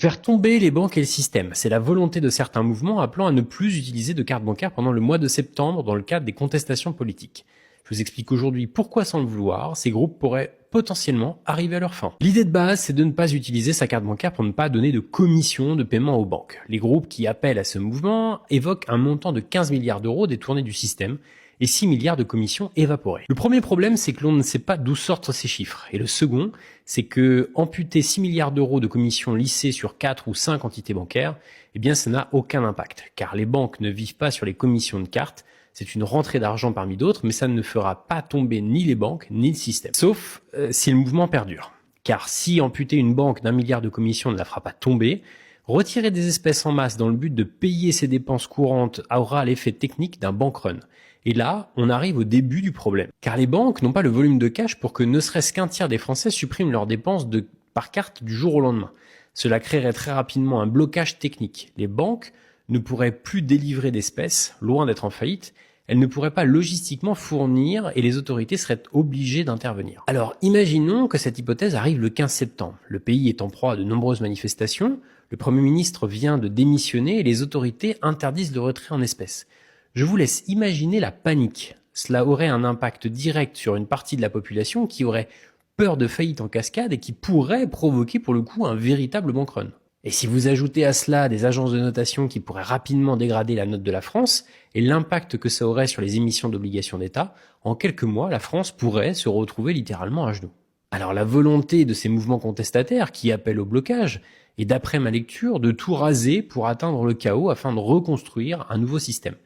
Faire tomber les banques et le système, c'est la volonté de certains mouvements appelant à ne plus utiliser de carte bancaire pendant le mois de septembre dans le cadre des contestations politiques. Je vous explique aujourd'hui pourquoi, sans le vouloir, ces groupes pourraient potentiellement arriver à leur fin. L'idée de base, c'est de ne pas utiliser sa carte bancaire pour ne pas donner de commission de paiement aux banques. Les groupes qui appellent à ce mouvement évoquent un montant de 15 milliards d'euros détournés du système et 6 milliards de commissions évaporées. Le premier problème, c'est que l'on ne sait pas d'où sortent ces chiffres. Et le second, c'est que amputer 6 milliards d'euros de commissions lissées sur 4 ou 5 entités bancaires, eh bien ça n'a aucun impact, car les banques ne vivent pas sur les commissions de cartes. C'est une rentrée d'argent parmi d'autres, mais ça ne fera pas tomber ni les banques, ni le système. Sauf si le mouvement perdure. Car si amputer une banque d'1 milliard de commissions ne la fera pas tomber, retirer des espèces en masse dans le but de payer ses dépenses courantes aura l'effet technique d'un bank run. Et là, on arrive au début du problème. Car les banques n'ont pas le volume de cash pour que ne serait-ce qu'un tiers des Français suppriment leurs dépenses par carte du jour au lendemain. Cela créerait très rapidement un blocage technique. Les banques ne pourraient plus délivrer d'espèces, loin d'être en faillite. Elles ne pourraient pas logistiquement fournir et les autorités seraient obligées d'intervenir. Alors imaginons que cette hypothèse arrive le 15 septembre. Le pays est en proie à de nombreuses manifestations, le Premier ministre vient de démissionner et les autorités interdisent le retrait en espèces. Je vous laisse imaginer la panique. Cela aurait un impact direct sur une partie de la population qui aurait peur de faillite en cascade et qui pourrait provoquer pour le coup un véritable bank run. Et si vous ajoutez à cela des agences de notation qui pourraient rapidement dégrader la note de la France et l'impact que ça aurait sur les émissions d'obligations d'État, en quelques mois, la France pourrait se retrouver littéralement à genoux. Alors la volonté de ces mouvements contestataires qui appellent au blocage est, d'après ma lecture, de tout raser pour atteindre le chaos afin de reconstruire un nouveau système.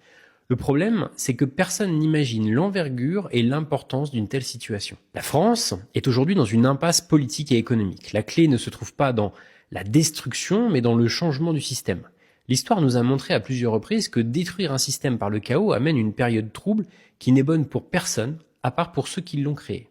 Le problème, c'est que personne n'imagine l'envergure et l'importance d'une telle situation. La France est aujourd'hui dans une impasse politique et économique. La clé ne se trouve pas dans la destruction, mais dans le changement du système. L'histoire nous a montré à plusieurs reprises que détruire un système par le chaos amène une période trouble qui n'est bonne pour personne, à part pour ceux qui l'ont créé.